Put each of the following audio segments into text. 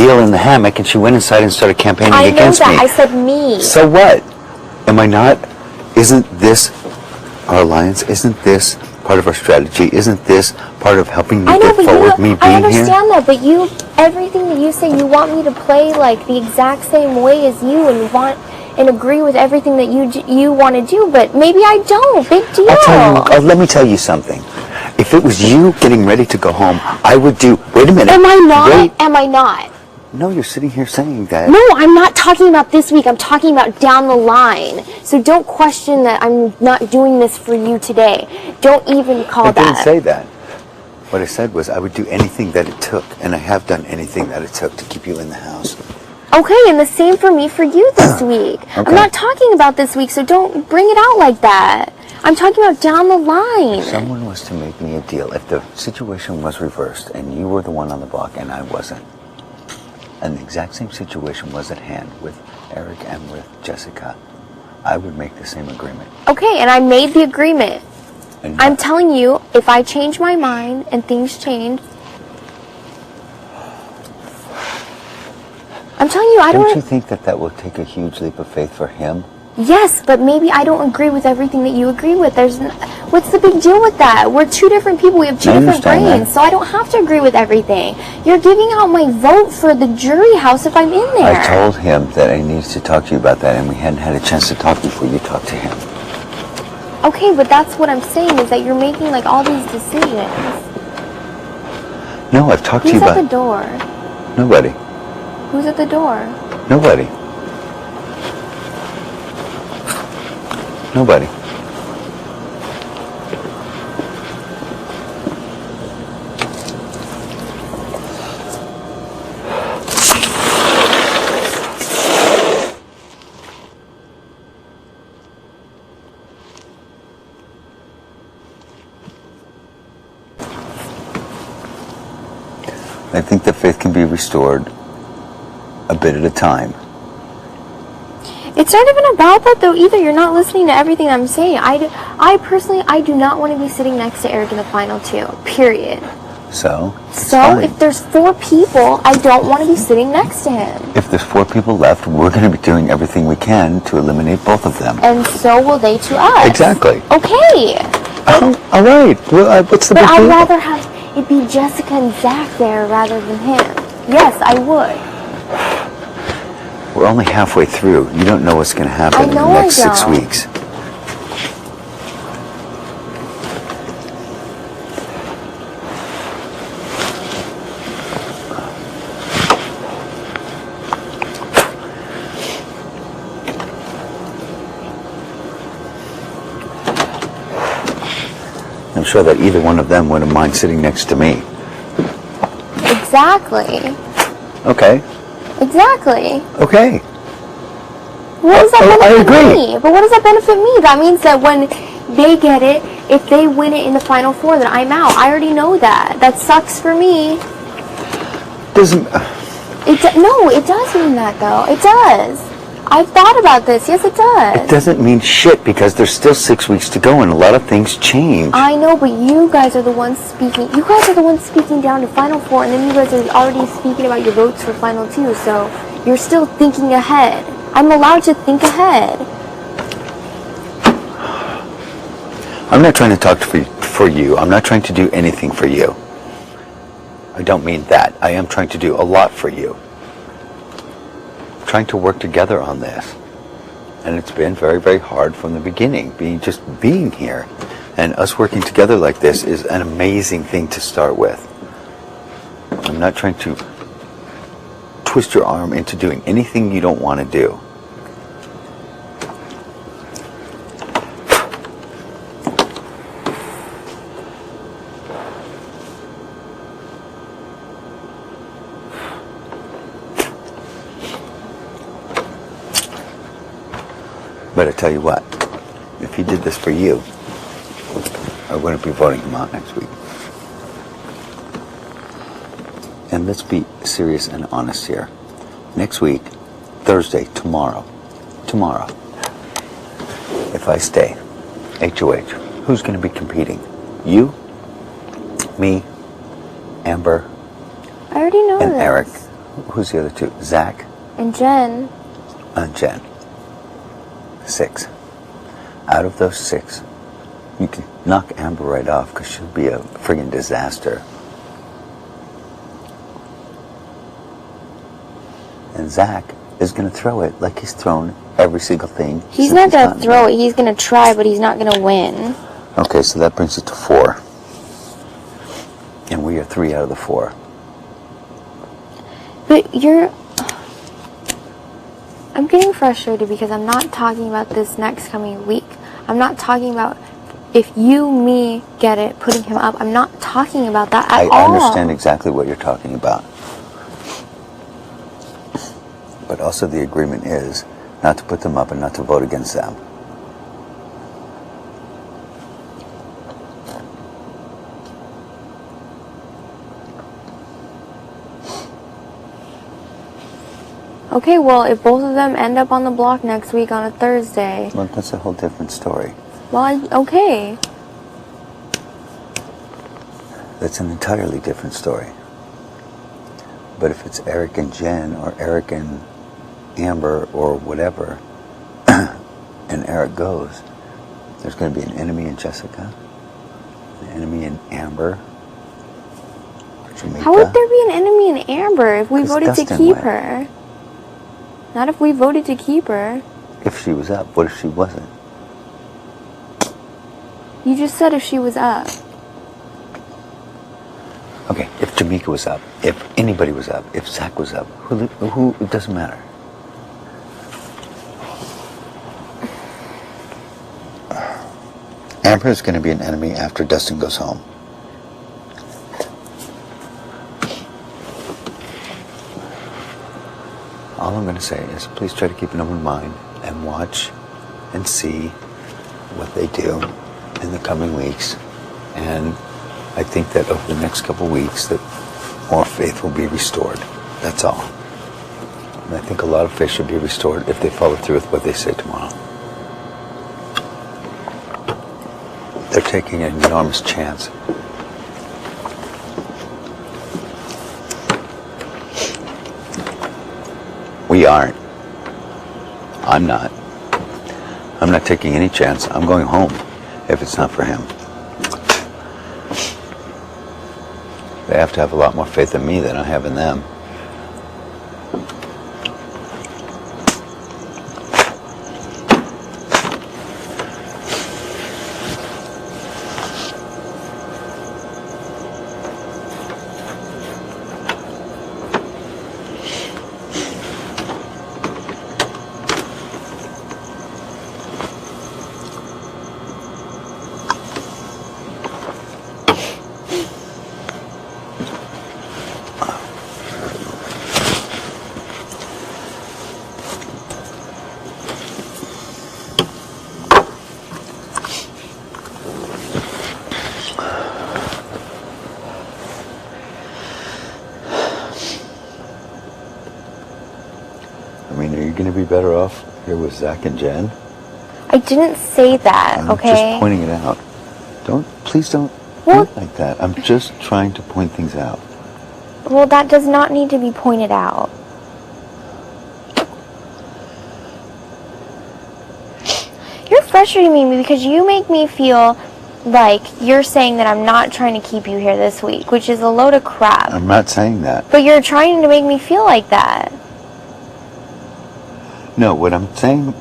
deal in the hammock, and she went inside and started campaigning against me. I know that. I said me. So what? Am I not? Isn't this our alliance? Isn't this part of our strategy? Isn't this part of helping me get forward, me being here? I understand that, but everything that you say, you want me to play like the exact same way as you and agree with everything that you want to do, but maybe I don't. Big deal. Let me tell you something. If it was you getting ready to go home, I would do... Wait a minute. Am I not? Wait. Am I not? No, you're sitting here saying that. No, I'm not talking about this week. I'm talking about down the line. So don't question that I'm not doing this for you today. Don't even call that. I didn't say that. What I said was I would do anything that it took, and I have done anything that it took to keep you in the house. Okay, and the same for me for you this week. Okay. I'm not talking about this week, so don't bring it out like that. I'm talking about down the line. If someone was to make me a deal, if the situation was reversed and you were the one on the block and I wasn't, and the exact same situation was at hand with Eric and with Jessica, I would make the same agreement. Okay, and I made the agreement. I'm telling you, if I change my mind and things change, I'm telling you, Don't you think that will take a huge leap of faith for him? Yes, but maybe I don't agree with everything that you agree with. What's the big deal with that? We're two different people. We have two different brains, so I don't have to agree with everything. You're giving out my vote for the jury house if I'm in there. I told him that I needed to talk to you about that, and we hadn't had a chance to talk before you talked to him. Okay, but that's what I'm saying, is that you're making like all these decisions. No, I've talked to you about... Who's at the door? Nobody. Who's at the door? Nobody. Nobody. I think that faith can be restored a bit at a time. It's not even about that though either. You're not listening to everything I'm saying. I personally do not want to be sitting next to Eric in the final two, period. So if there's 4 people, I don't want to be sitting next to him. If there's 4 people left, we're going to be doing everything we can to eliminate both of them. And so will they to us. Exactly. Okay. All right. Well, what's the big deal? But I'd rather have it be Jessica and Zach there rather than him. Yes, I would. We're only halfway through. You don't know what's going to happen in the next 6 weeks. I'm sure that either one of them wouldn't mind sitting next to me. Exactly. Okay. Exactly. Okay. What does that benefit me? But what does that benefit me? That means that when they get it, if they win it in the Final Four, then I'm out. I already know that. That sucks for me. No, it does mean that, though. It does. I've thought about this. Yes, it does. It doesn't mean shit because there's still 6 weeks to go and a lot of things change. I know, but you guys are the ones speaking. You guys are the ones speaking down to Final Four, and then you guys are already speaking about your votes for Final Two, so you're still thinking ahead. I'm allowed to think ahead. I'm not trying to talk for you. I'm not trying to do anything for you. I don't mean that. I am trying to do a lot for you. Trying to work together on this, and it's been very, very hard from the beginning. Being here, and us working together like this is an amazing thing to start with. I'm not trying to twist your arm into doing anything you don't want to do. But I tell you what, if he did this for you, I wouldn't be voting him out next week. And let's be serious and honest here. Next week, Thursday, tomorrow, if I stay, HOH, who's going to be competing? You, me, Amber, I already know and this. Eric. Who's the other two? Zach and Jen. and Jen. 6. Out of those 6, you can knock Amber right off because she'll be a friggin' disaster. And Zach is going to throw it like he's thrown every single thing. He's not going to throw it. He's going to try, but he's not going to win. Okay, so that brings it to 4. And we are 3 out of the 4. But I'm getting frustrated because I'm not talking about this next coming week. I'm not talking about if me get it, putting him up. I'm not talking about that at all. I understand exactly what you're talking about. But also the agreement is not to put them up and not to vote against them. Okay, well, if both of them end up on the block next week on a Thursday... Well, that's a whole different story. Well, okay. That's an entirely different story. But if it's Eric and Jen, or Eric and Amber, or whatever, and Eric goes, there's going to be an enemy in Jessica, an enemy in Amber, Jamaica. How would there be an enemy in Amber if we voted to keep her? Not if we voted to keep her. If she was up, what if she wasn't? You just said if she was up. Okay, if Jamaica was up, if anybody was up, if Zach was up, who it doesn't matter. Amber is going to be an enemy after Dustin goes home. All I'm going to say is please try to keep an open mind and watch and see what they do in the coming weeks. And I think that over the next couple of weeks that more faith will be restored. That's all. And I think a lot of faith should be restored if they follow through with what they say tomorrow. They're taking an enormous chance. We aren't. I'm not. I'm not taking any chance. I'm going home if it's not for him. They have to have a lot more faith in me than I have in them. Better off here with Zach and Jen. I didn't say that, I'm okay? just pointing it out. Please don't point like that. I'm just trying to point things out. Well, that does not need to be pointed out. You're frustrating me because you make me feel like you're saying that I'm not trying to keep you here this week, which is a load of crap. I'm not saying that. But you're trying to make me feel like that. No, what I'm saying,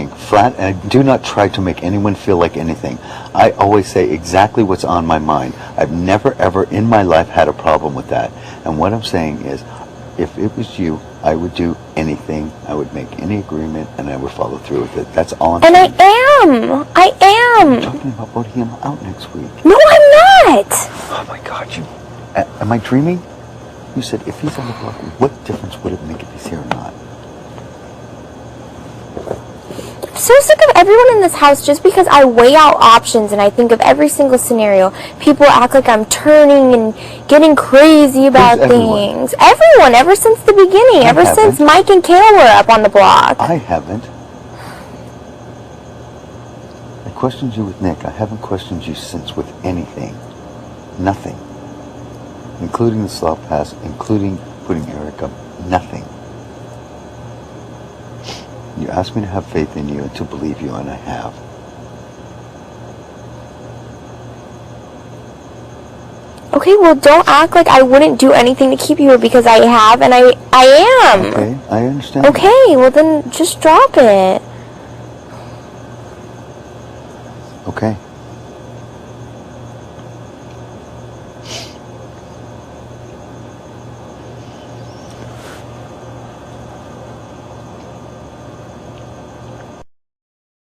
flat, and I do not try to make anyone feel like anything. I always say exactly what's on my mind. I've never, ever in my life had a problem with that. And what I'm saying is, if it was you, I would do anything. I would make any agreement, and I would follow through with it. That's all I'm saying. And I am! I'm talking about voting him out next week. No, I'm not! Oh my God, am I dreaming? You said if he's on the block, what difference would it make if he's here or not? So sick of everyone in this house just because I weigh out options and I think of every single scenario. People act like I'm turning and getting crazy about things. Everyone, ever since the beginning, ever since Mike and Kale were up on the block. I haven't. I questioned you with Nick. I haven't questioned you since with anything. Nothing. Including the slot pass, including putting Eric up nothing. You asked me to have faith in you and to believe you, and I have. Okay, well, don't act like I wouldn't do anything to keep you here, because I have, and I am. Okay, I understand. Okay, well then just drop it. Okay.